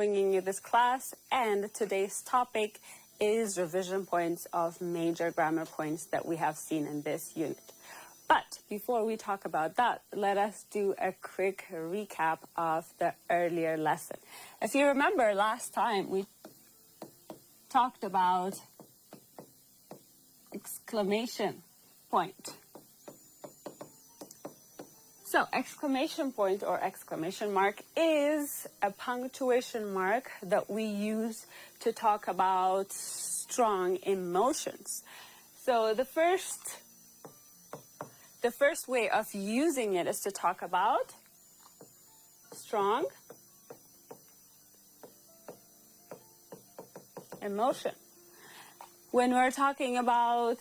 bringing you this class, and today's topic is revision points of major grammar points that we have seen in this unit. But before we talk about that, let us do a quick recap of the earlier lesson. If you remember last time, we talked about exclamation point. So exclamation point or exclamation mark is a punctuation mark that we use to talk about strong emotions. So the first way of using it is to talk about strong emotion. When we're talking about,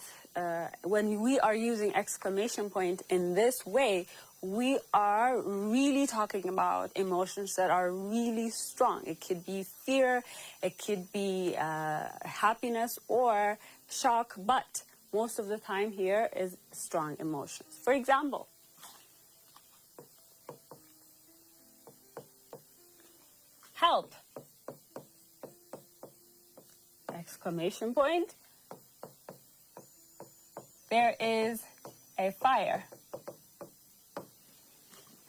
when we are using exclamation point in this way, we are really talking about emotions that are really strong. It could be fear, it could be happiness or shock, but most of the time here is strong emotions. For example, help! Exclamation point. There is a fire.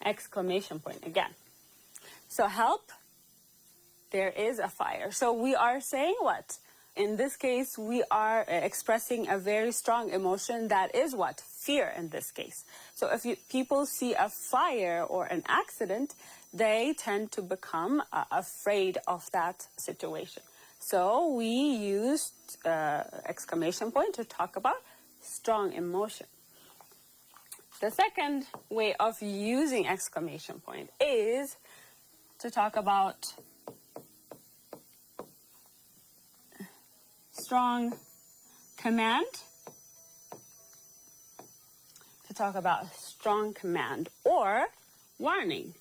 Exclamation point again. So help, there is a fire. So we are saying what? In this case, we are expressing a very strong emotion that is what? Fear in this case. So if people see a fire or an accident, they tend to become afraid of that situation. So we used exclamation point to talk about strong emotion. The second way of using exclamation point is to talk about strong command. To talk about strong command or warning.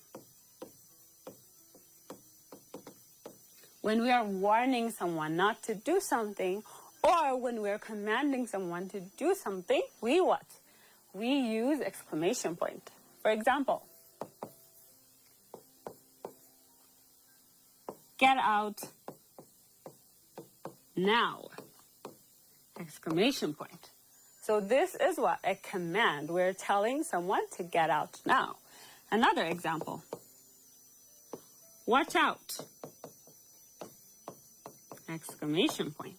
When we are warning someone not to do something, or when we are commanding someone to do something, we what? We use exclamation point. For example, get out now! Exclamation point. So this is what? A command. We're telling someone to get out now. Another example. Watch out! Exclamation point.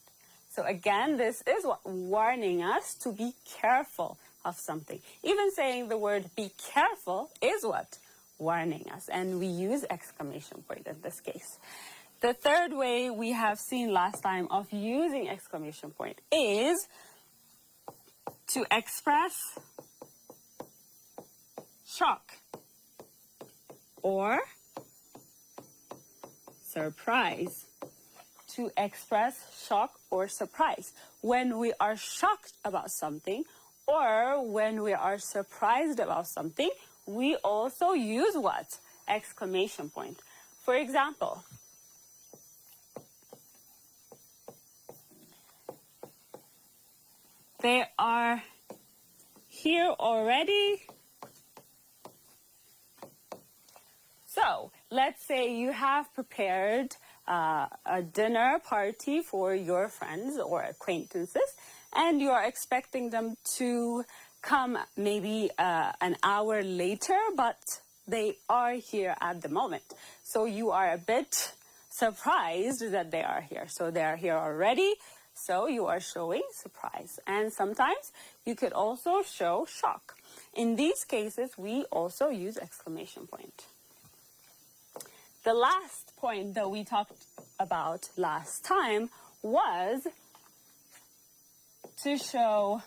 So again, this is what? Warning us to be careful of something. Even saying the word be careful is what? Warning us. And we use exclamation point in this case. The third way we have seen last time of using exclamation point is to express shock or surprise. To express shock or surprise. When we are shocked about something or when we are surprised about something, we also use what? Exclamation point. For example, they are here already. So, let's say you have prepared a dinner party for your friends or acquaintances, and you are expecting them to come maybe an hour later, but they are here at the moment. So you are a bit surprised that they are here. So they are here already, so you are showing surprise. And sometimes you could also show shock. In these cases, we also use exclamation point. The last point that we talked about last time was to show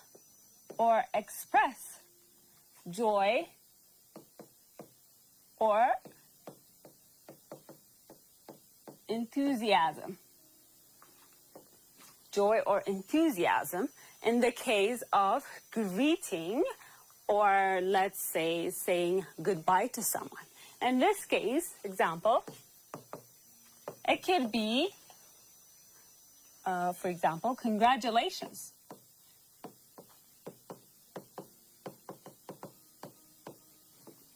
or express joy or enthusiasm. Joy or enthusiasm in the case of greeting or, let's say, saying goodbye to someone. In this case, example, it could be, for example, congratulations.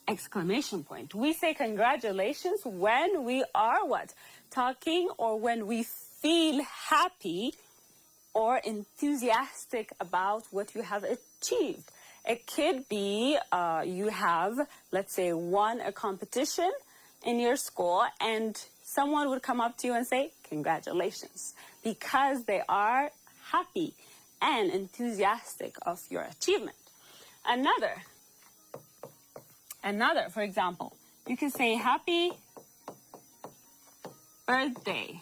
Exclamation point. We say congratulations when we are what? talking or when we feel happy or enthusiastic about what you have achieved. It could be you have, let's say, won a competition in your school and someone would come up to you and say, congratulations, because they are happy and enthusiastic of your achievement. Another, for example, you can say happy birthday.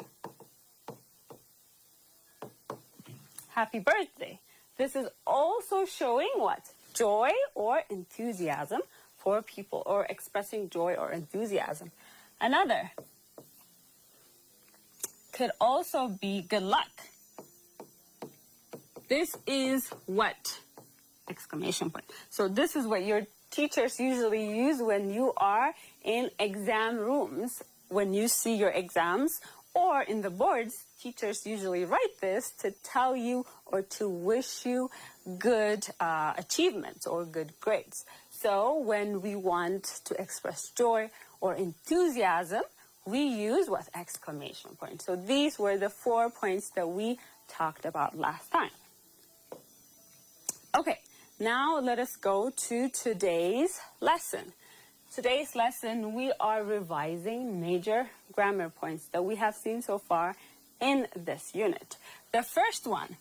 Happy birthday. This is also showing what? Joy or enthusiasm for people, or expressing joy or enthusiasm. Another could also be good luck. This is what? Exclamation point. So this is what your teachers usually use when you are in exam rooms, when you see your exams, or in the boards. Teachers usually write this to tell you or to wish you good achievements or good grades. So when we want to express joy or enthusiasm, we use what? Exclamation point. So these were the 4 points that we talked about last time. Okay, now let us go to today's lesson. Today's lesson, we are revising major grammar points that we have seen so far in this unit. The first one,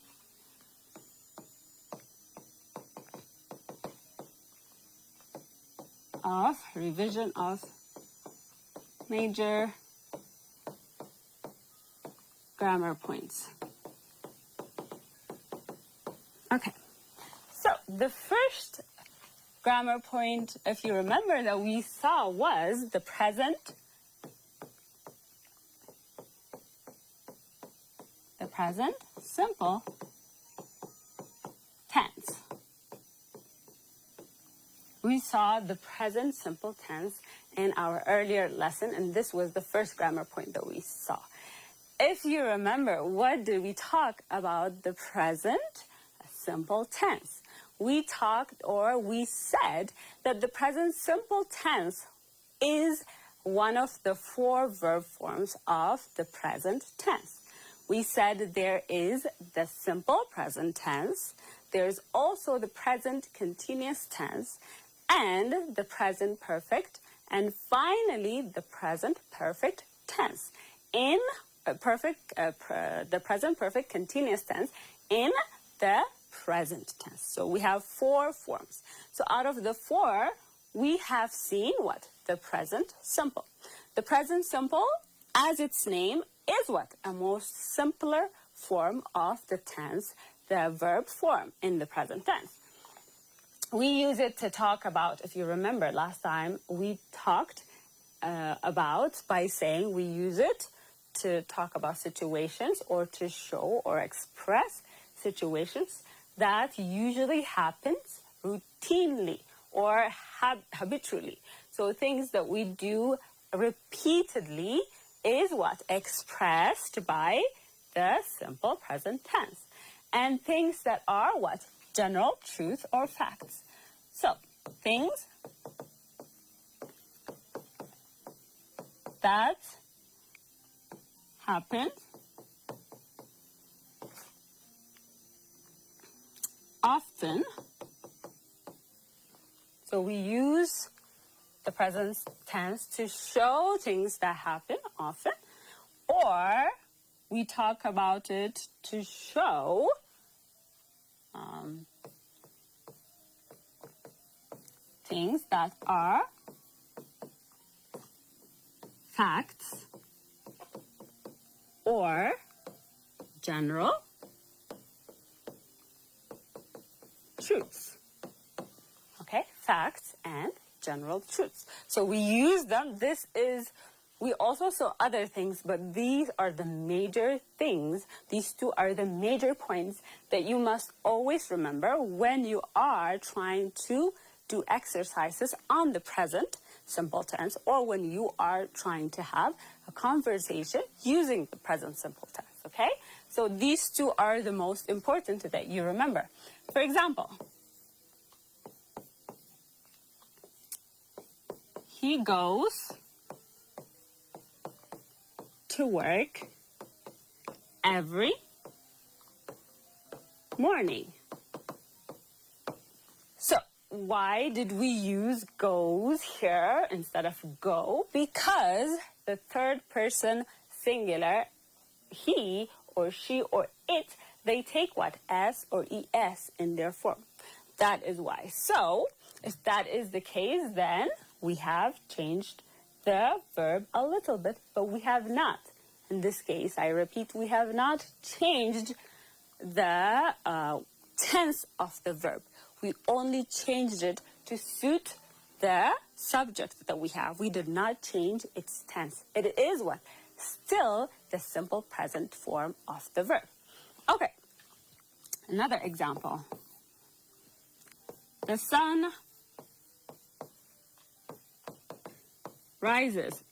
of revision of major grammar points. Okay, so the first grammar point, if you remember, that we saw was the present simple tense. We saw the present simple tense in our earlier lesson, and this was the first grammar point that we saw. If you remember, what did we talk about the present simple tense? We talked, or we said, that the present simple tense is one of the 4 verb forms of the present tense. We said there is the simple present tense, there's also the present continuous tense, and the present perfect, and finally the present perfect tense. In the present perfect continuous tense in the present tense. So we have 4 forms. So out of the 4, we have seen what? The present simple. The present simple, as its name, is what? A most simpler form of the tense, the verb form in the present tense. We use it to talk about, if you remember last time, we talked about by saying we use it to talk about situations or to show or express situations that usually happens routinely or habitually. So things that we do repeatedly is what? Expressed by the simple present tense. And things that are what? General truth or facts. So things that happen often. So we use the present tense to show things that happen often, or we talk about it to show things that are facts or general truths. Okay, facts and general truths. So we use them. We also saw other things, but these are the major things. These 2 are the major points that you must always remember when you are trying to do exercises on the present simple tense, or when you are trying to have a conversation using the present simple tense, okay? So these 2 are the most important that you remember. For example, he goes to work every morning. So why did we use goes here instead of go? Because the third person singular, he or she or it, they take what? S or es in their form. That is why. So if that is the case, then we have changed the verb a little bit, but we have not. In this case, I repeat, we have not changed the tense of the verb. We only changed it to suit the subject that we have. We did not change its tense. It is what? Still the simple present form of the verb. Okay, another example. The sun rises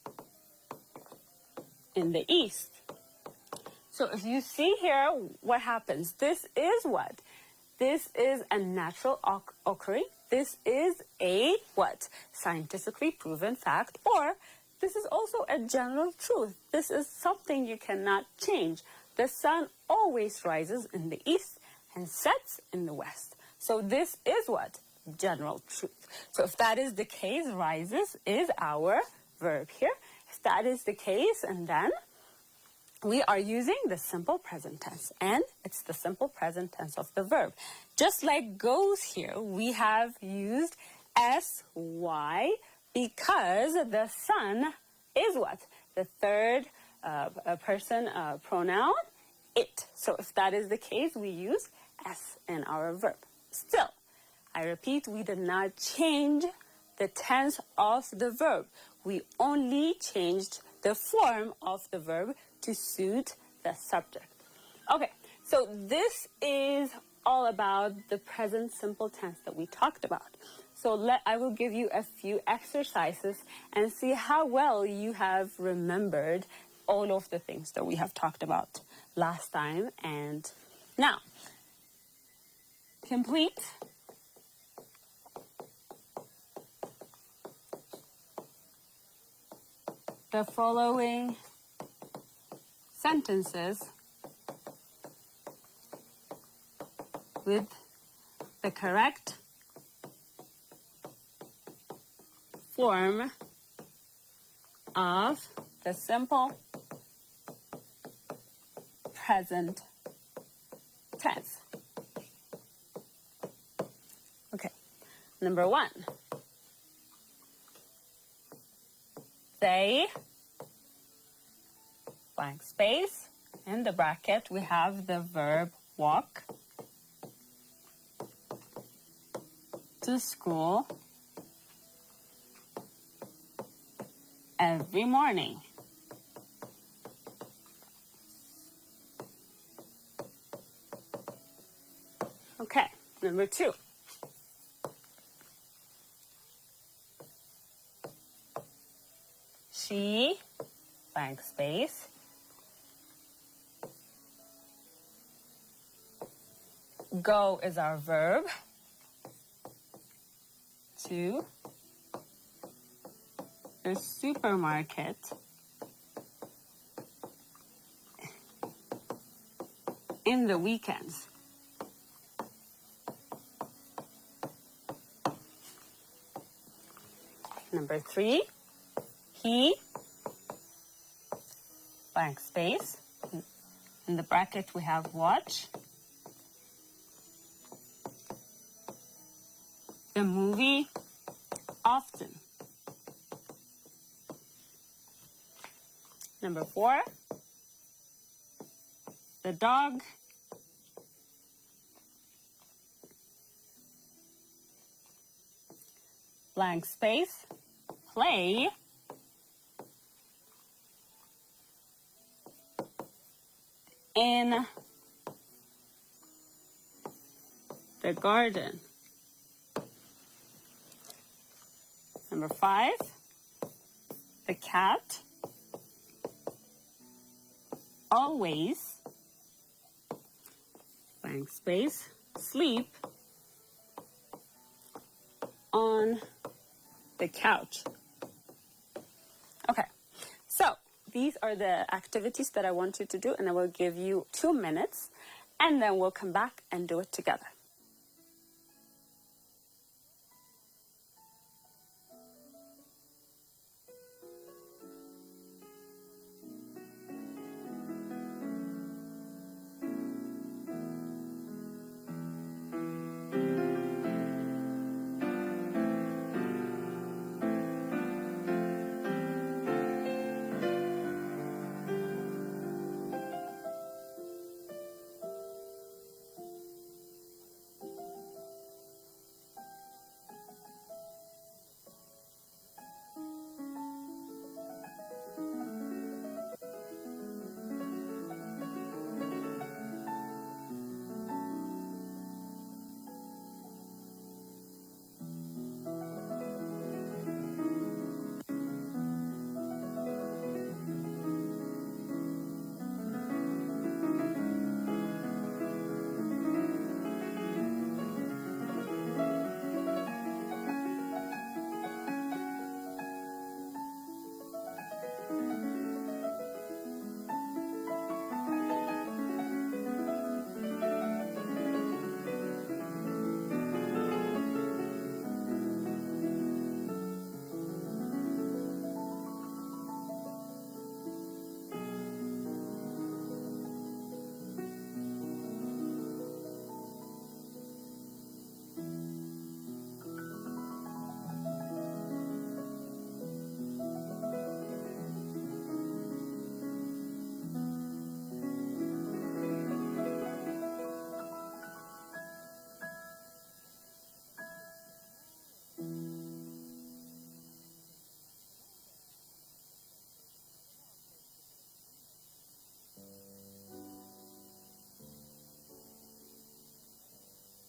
in the east. So if you see here, what happens? This is what? This is a natural occurring. This is a what? Scientifically proven fact, or this is also a general truth. This is something you cannot change. The sun always rises in the east and sets in the west. So this is what? General truth. So if that is the case, rises is our verb here. If that is the case, and then we are using the simple present tense, and it's the simple present tense of the verb. Just like goes here, we have used sy because the sun is what? The third person pronoun, it. So if that is the case, we use s in our verb. Still, I repeat, we did not change the tense of the verb. We only changed the form of the verb to suit the subject. Okay, so this is all about the present simple tense that we talked about. So I will give you a few exercises and see how well you have remembered all of the things that we have talked about last time. And now, complete the following sentences with the correct form of the simple present tense. Okay, number 1. They, blank space, in the bracket we have the verb walk to school every morning. Okay, number 2. She, blank space, go is our verb, to the supermarket in the weekends. Number 3, he, blank space, in the bracket we have watch the movie often. Number 4, the dog blank space play in the garden. Number 5, the cat always, blank space, sleep on the couch. Okay, so these are the activities that I want you to do, and I will give you 2 minutes, and then we'll come back and do it together.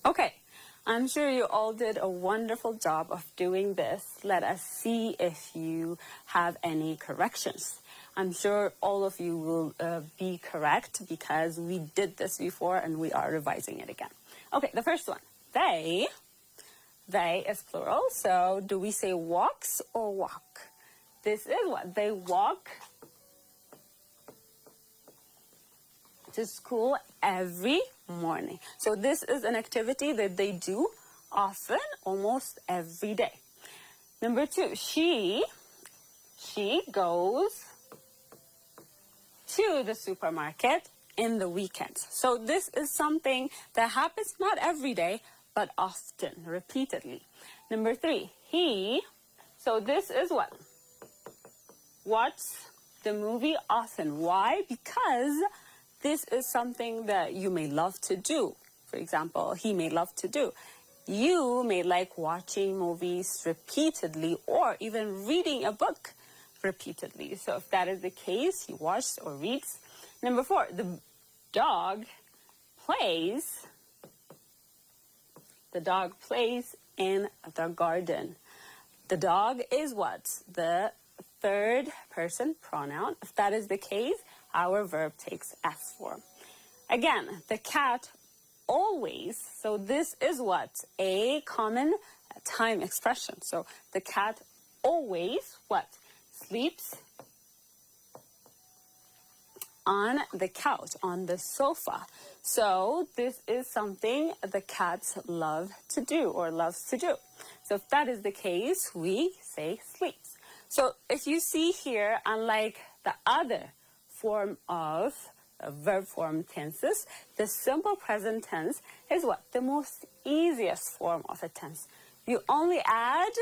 Okay, I'm sure you all did a wonderful job of doing this. Let us see if you have any corrections. I'm sure all of you will be correct because we did this before and we are revising it again. Okay, the first one, they. They is plural, so do we say walks or walk? This is what they walk to school every morning. So this is an activity that they do often, almost every day. Number 2, she goes to the supermarket in the weekends. So this is something that happens not every day, but often, repeatedly. Number 3, he. So this is what? Watch the movie often. Why? Because this is something that you may love to do. For example, he may love to do. You may like watching movies repeatedly or even reading a book repeatedly. So if that is the case, he watches or reads. Number 4, the dog plays. The dog plays in the garden. The dog is what? The third person pronoun. If that is the case, our verb takes S form. Again, the cat always, so this is what? A common time expression. So the cat always, what? Sleeps on the couch, on the sofa. So this is something the cats love to do or loves to do. So if that is the case, we say sleeps. So if you see here, unlike the other form of verb form tenses, the simple present tense is what? The most easiest form of a tense. You only add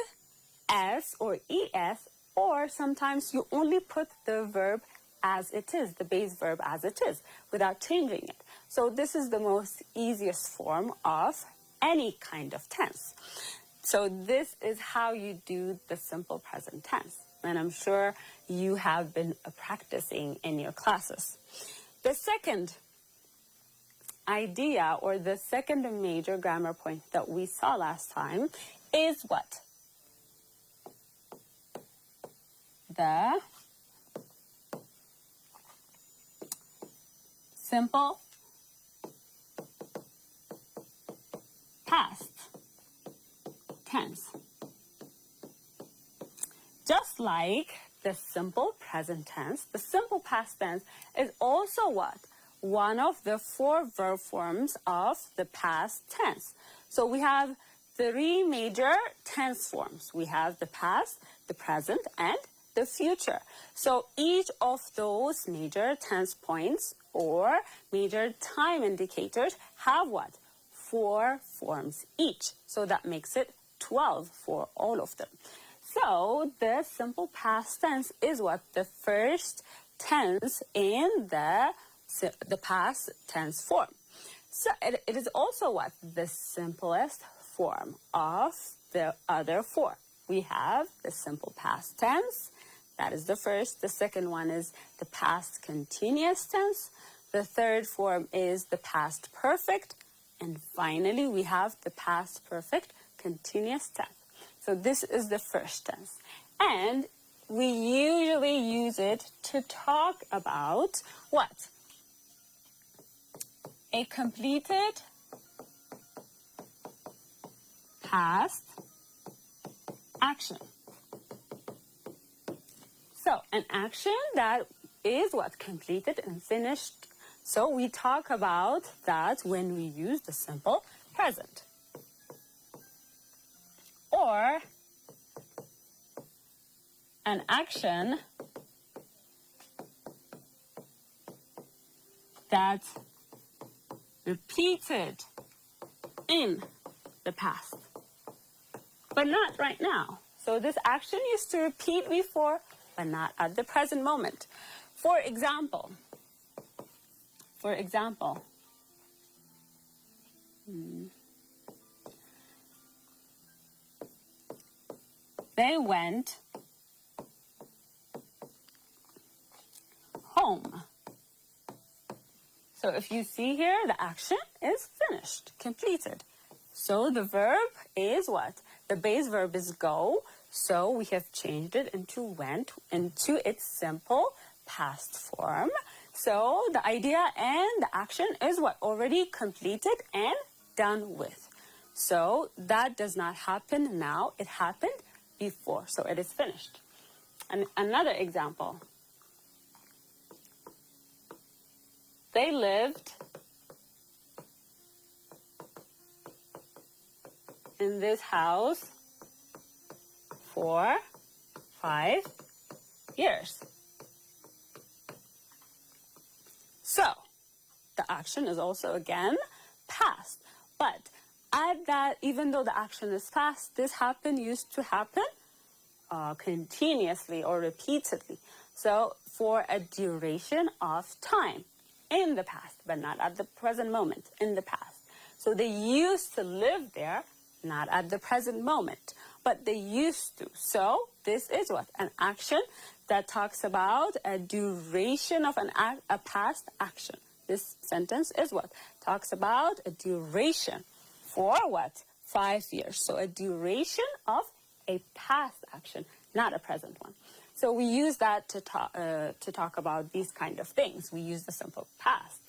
S or ES, or sometimes you only put the verb as it is, the base verb as it is, without changing it. So this is the most easiest form of any kind of tense. So this is how you do the simple present tense. And I'm sure you have been practicing in your classes. The second idea, or the second major grammar point that we saw last time, is what? The simple past tense. Just like the simple present tense. The simple past tense is also what? One of the 4 verb forms of the past tense. So we have 3 major tense forms. We have the past, the present, and the future. So each of those major tense points or major time indicators have what? 4 forms each. So that makes it 12 for all of them. So the simple past tense is what? The first tense in the past tense form. So it is also what? The simplest form of the other 4. We have the simple past tense. That is the first. The second one is the past continuous tense. The third form is the past perfect. And finally, we have the past perfect continuous tense. So this is the first tense. And we usually use it to talk about what? A completed past action. So an action that is what? Completed and finished. So we talk about that when we use the simple present. Or an action that repeated in the past, but not right now. So this action used to repeat before, but not at the present moment. For example, they went home. So if you see here, the action is finished, completed. So the verb is what? The base verb is go. So we have changed it into went, into its simple past form. So the idea and the action is what? Already completed and done with. So that does not happen now. It happened before. So it is finished. And another example. They lived in this house for 5 years. So the action is also again past. But add that even though the action is past, this used to happen continuously or repeatedly. So for a duration of time in the past, but not at the present moment, in the past. So they used to live there, not at the present moment, but they used to. So this is what? An action that talks about a duration of a past action. This sentence is what? Talks about a duration for what? 5 years. So a duration of a past action, not a present one. So we use that to talk about these kind of things. We use the simple past.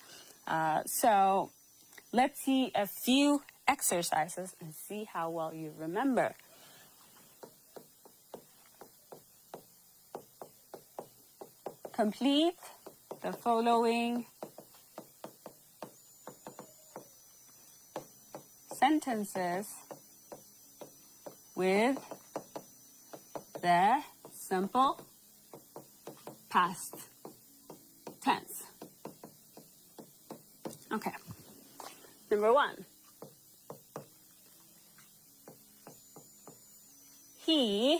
So let's see a few exercises and see how well you remember. Complete the following sentences with the simple past tense. Okay. Number 1. He,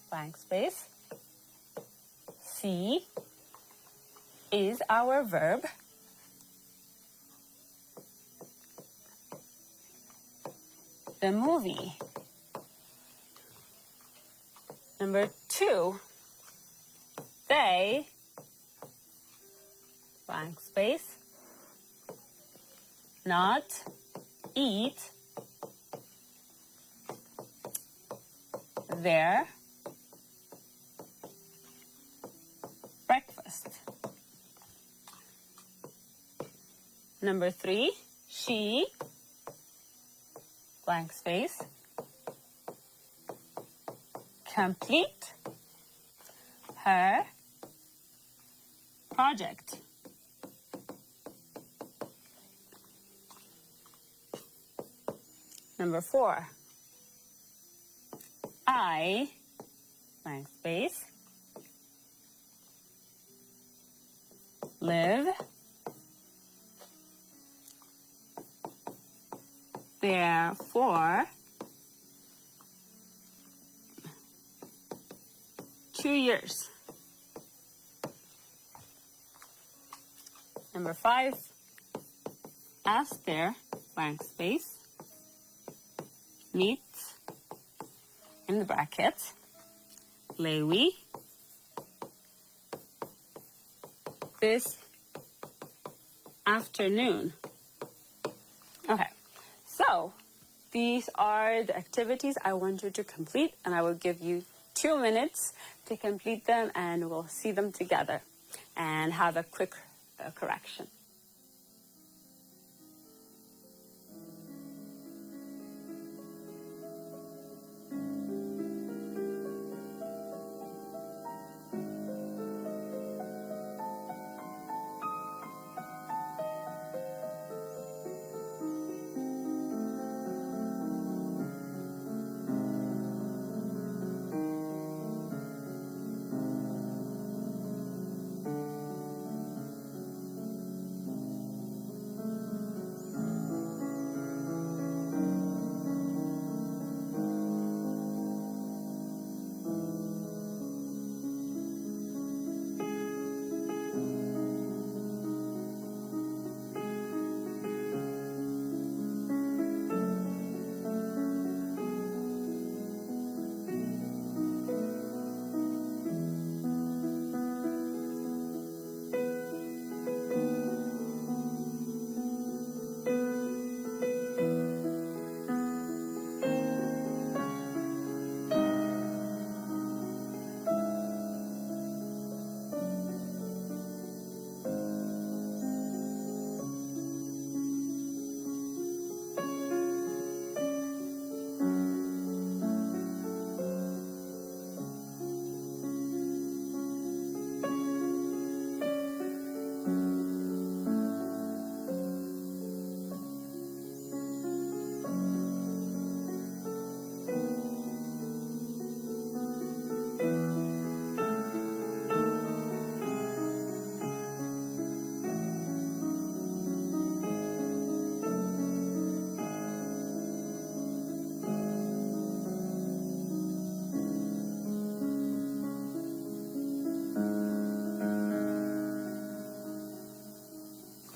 blank space, see is our verb. The movie. Number 2, they, blank space, not eat their breakfast. Number 3, she, blank space, complete her project. Number 4, I, blank space, live there for 2 years. Number 5, Esther, blank space, meets, in the brackets, Lewi this afternoon. Okay, so these are the activities I want you to complete, and I will give you 2 minutes to complete them, and we'll see them together and have a quick correction.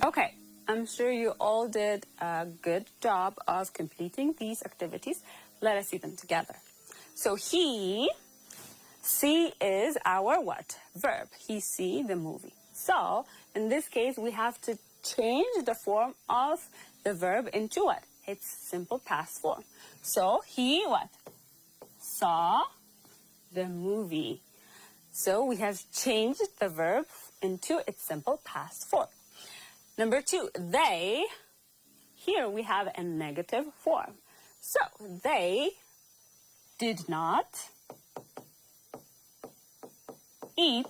Okay, I'm sure you all did a good job of completing these activities. Let us see them together. So he, see is our what? Verb. He see the movie. So in this case, we have to change the form of the verb into what? Its simple past form. So he what? Saw the movie. So we have changed the verb into its simple past form. Number 2, they. Here we have a negative form. So they did not eat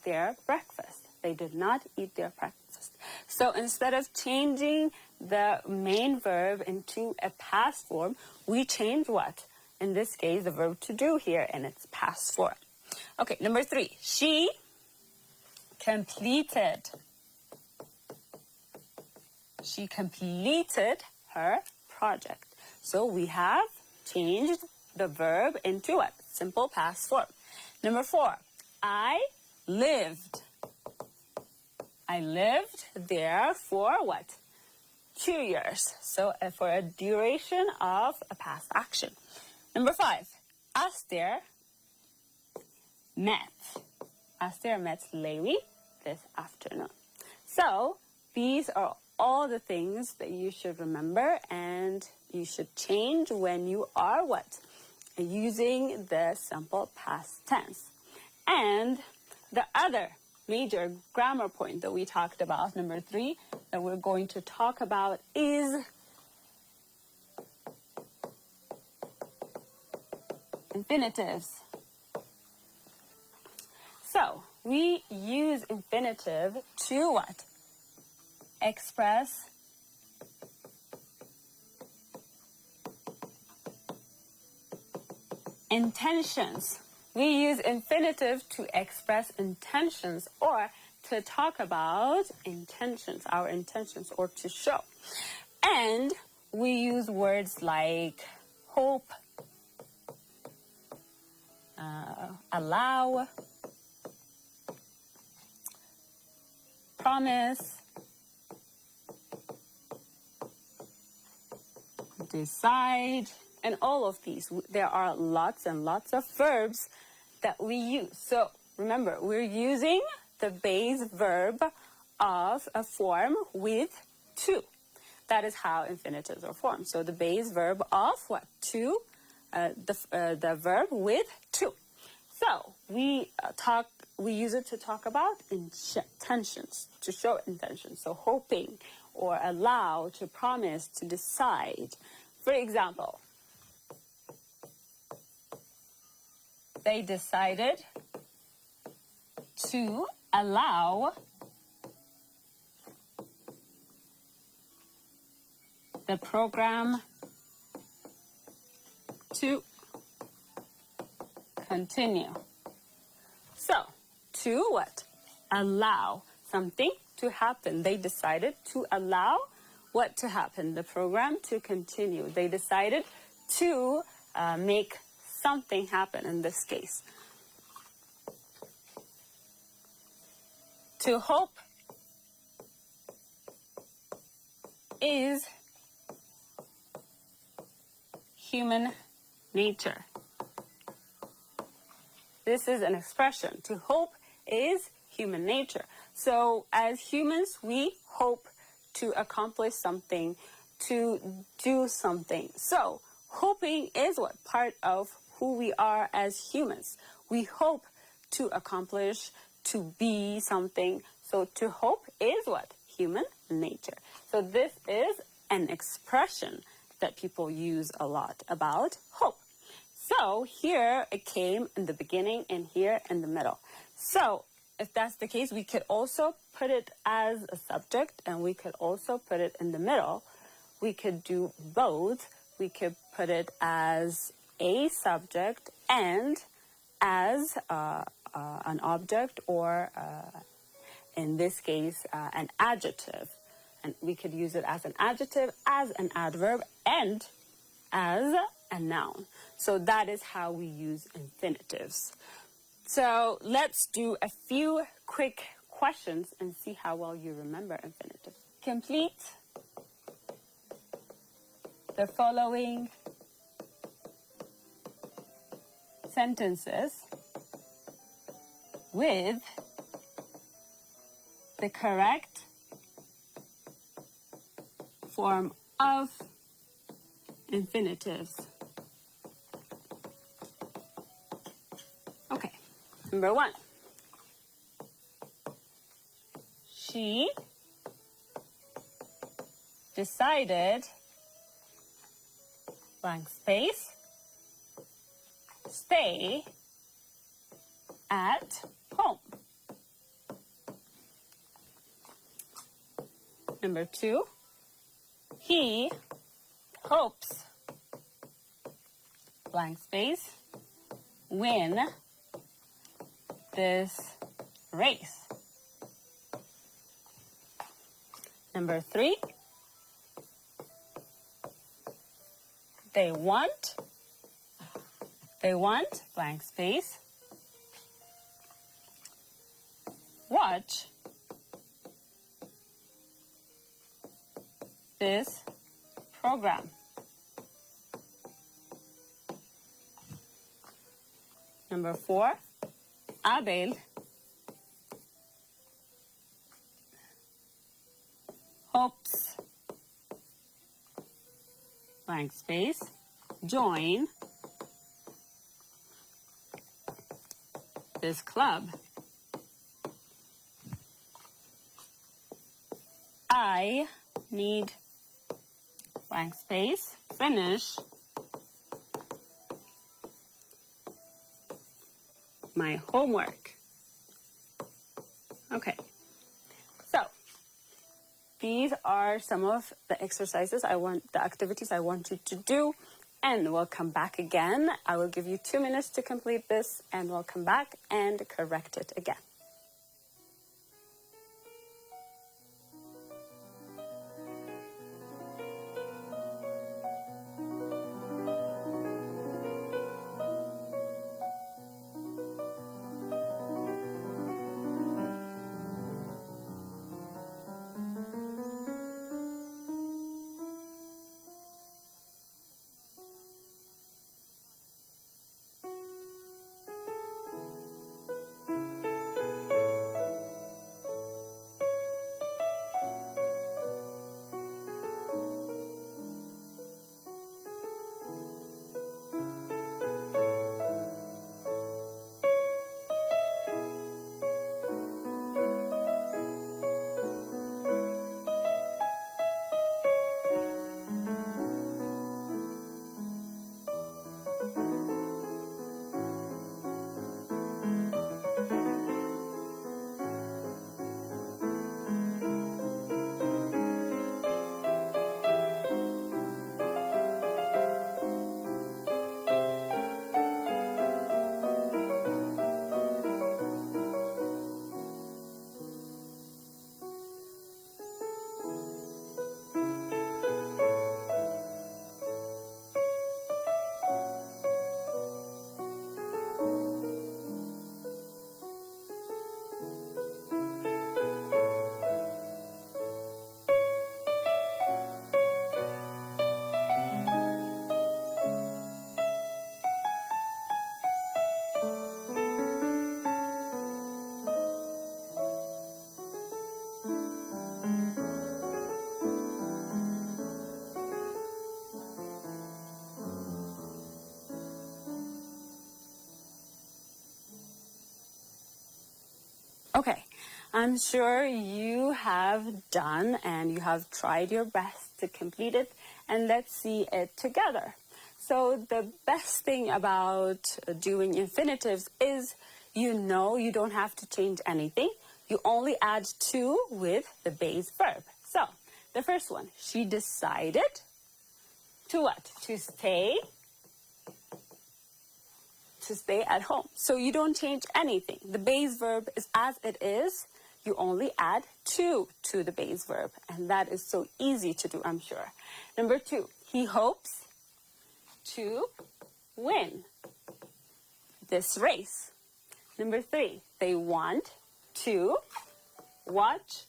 their breakfast. They did not eat their breakfast. So instead of changing the main verb into a past form, we change what? In this case, the verb to do here in its past form. Okay, number 3, she completed. She completed her project. So we have changed the verb into what? Simple past form. Number 4, I lived. I lived there for what? 2 years. So for a duration of a past action. Number 5, Esther met. Esther met Lewi this afternoon. So these are all the things that you should remember and you should change when you are what? Using the simple past tense. And the other major grammar point that we talked about, number 3, that we're going to talk about is infinitives. we use infinitive to what? Express intentions. We use infinitive to express intentions or to talk about intentions, our intentions, or to show. And we use words like hope, allow, promise, decide, and all of these. There are lots and lots of verbs that we use. So remember, we're using the base verb of a form with to. That is how infinitives are formed. So the base verb of what? To, the verb with to. So we use it to talk about intentions, to show intentions. So hoping or allow, to promise, to decide. For example, they decided to allow the program to continue. So, to what? Allow something to happen. They decided to allow what to happen? The program to continue. They decided to make something happen in this case. To hope is human nature. This is an expression. To hope is human nature. So as humans, we hope to accomplish something, to do something. So hoping is what? Part of who we are as humans. We hope to accomplish, to be something. So to hope is what? Human nature. So this is an expression that people use a lot about hope. So here it came in the beginning and here in the middle. So if that's the case, we could also put it as a subject and we could also put it in the middle. We could do both. We could put it as a subject and as an object, or in this case, an adjective. And we could use it as an adjective, as an adverb, and as a noun. So that is how we use infinitives. So let's do a few quick questions and see how well you remember infinitives. Complete the following sentences with the correct form of infinitives. Okay, number 1. She decided, blank space, stay at home. Number 2. He hopes, blank space, win this race. Number 3. They want, blank space, watch this program. Number 4, Abel hopes, blank space, join this club. I need, blank space, finish my homework. Okay, so these are some of the exercises the activities I want you to do, and we'll come back again. I will give you 2 minutes to complete this, and we'll come back and correct it again. Okay, I'm sure you have done and you have tried your best to complete it, and let's see it together. So the best thing about doing infinitives is you don't have to change anything. You only add to with the base verb. So the first one, she decided to what? To stay at home. So you don't change anything. The base verb is as it is. You only add to the base verb. And that is so easy to do, I'm sure. Number 2, he hopes to win this race. Number 3, they want to watch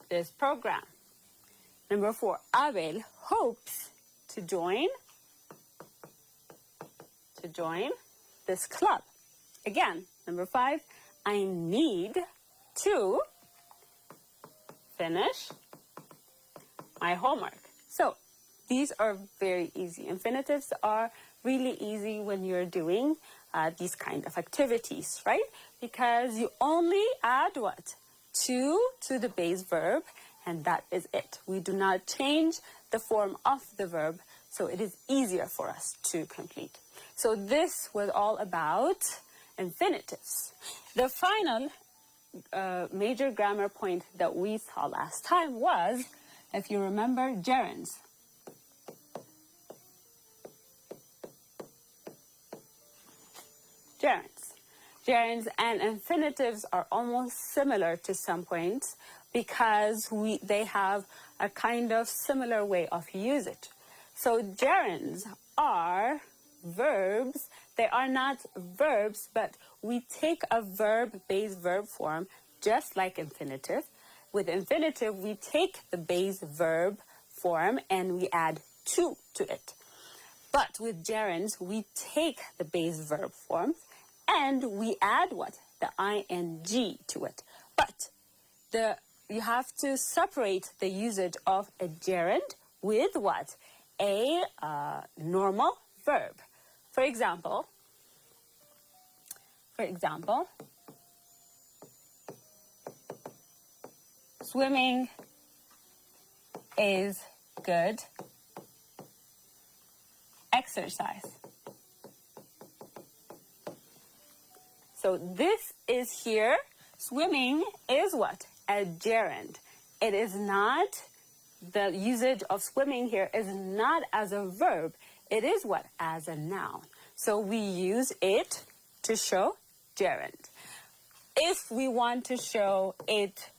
this program. Number 4, Abel hopes to join this club. Again, number 5, I need to finish my homework. So these are very easy. Infinitives are really easy when you're doing these kind of activities, right? Because you only add what? To the base verb, and that is it. We do not change the form of the verb, so it is easier for us to complete. So this was all about infinitives. The final major grammar point that we saw last time was, if you remember, gerunds. Gerunds and infinitives are almost similar to some points because they have a kind of similar way of usage. So gerunds are verbs. They are not verbs, but we take a verb-based verb form just like infinitive. With infinitive, we take the base verb form and we add to it. But with gerunds, we take the base verb form and we add what? The ing to it. But you have to separate the usage of a gerund with what? A normal verb. For example, swimming is good exercise. So this is here Swimming is what? A gerund. It is not, the usage of swimming here is not as a verb. It is what? As a noun. So we use it to show gerund. If we want to show it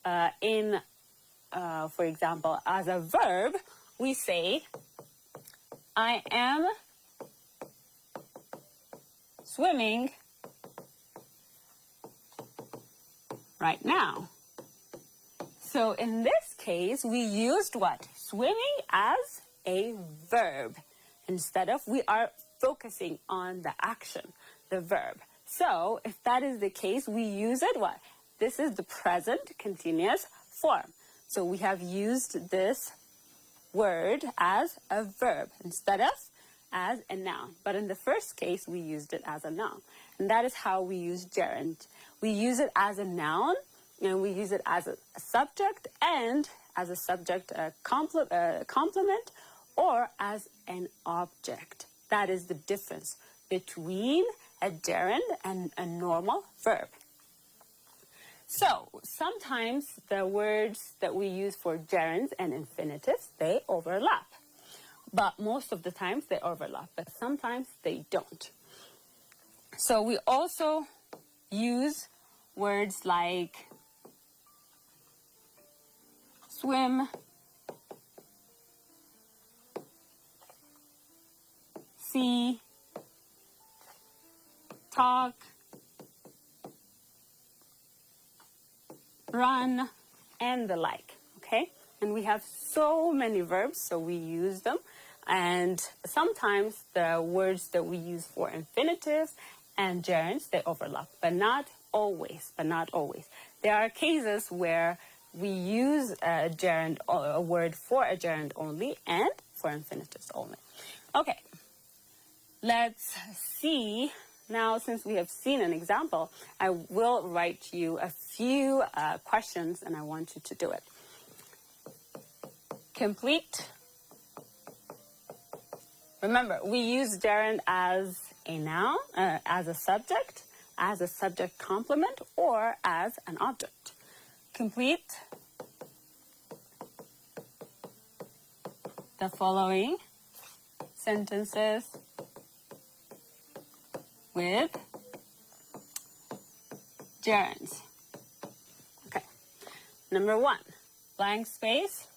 for example, as a verb, we say, I am swimming right now. So in this case, we used what? Swimming as a verb. Instead of, we are focusing on the action, the verb. So if that is the case, we use it what? This is the present continuous form. So we have used this word as a verb instead of as a noun. But in the first case, we used it as a noun. And that is how we use gerund. We use it as a noun, and we use it as a subject, and as a subject complement, or as an object. That is the difference between a gerund and a normal verb. So sometimes the words that we use for gerunds and infinitives, they overlap. But most of the times they overlap, but sometimes they don't. So we also use words like swim, see, talk, run, and the like, okay? And we have so many verbs, so we use them. And sometimes the words that we use for infinitives and gerunds, they overlap, but not always, There are cases where we use a gerund, or a word for a gerund only, and for infinitives only. Okay, let's see. Now, since we have seen an example, I will write you a few questions, and I want you to do it. Complete. Remember, we use gerund as a noun, as a subject complement, or as an object. Complete the following sentences with gerunds. Okay. Number 1, blank space.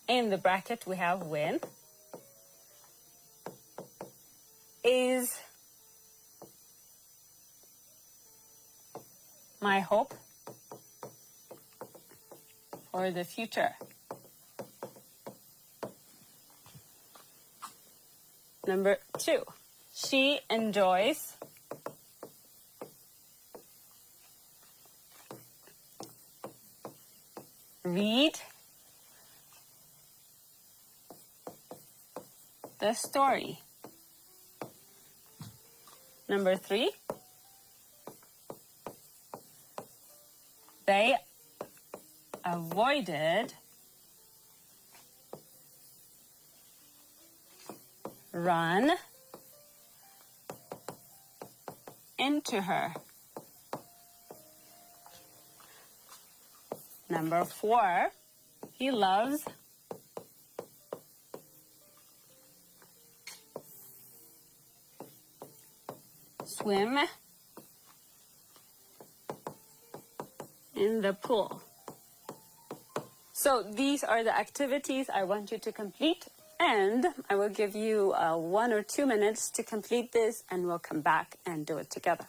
In the bracket we have when. Is my hope for the future. Number 2, she enjoys read the story. Number 3, they avoided run into her. Number 4, he loves swim in the pool. So these are the activities I want you to complete, and I will give you 1 or 2 minutes to complete this, and we'll come back and do it together.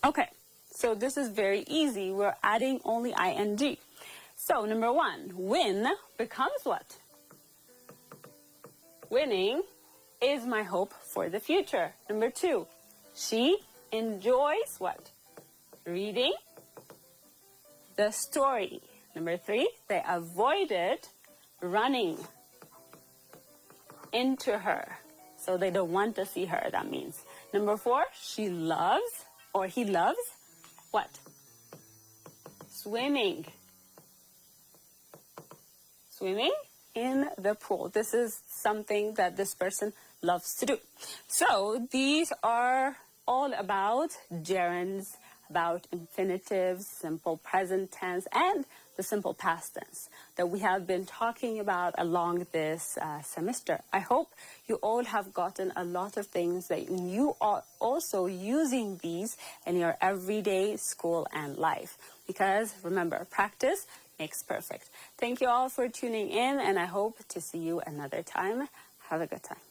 Okay, so this is very easy. We're adding only ing. So number 1, win becomes what? Winning is my hope for the future. Number 2, she enjoys what? Reading the story. Number 3, they avoided running into her. So they don't want to see her, that means. Number 4, she loves, or he loves, what? Swimming. Swimming in the pool. This is something that this person loves to do. So these are all about gerunds, about infinitives, simple present tense, and the simple past tense that we have been talking about along this semester. I hope you all have gotten a lot of things that you are also using these in your everyday school and life. Because remember, practice makes perfect. Thank you all for tuning in, and I hope to see you another time. Have a good time.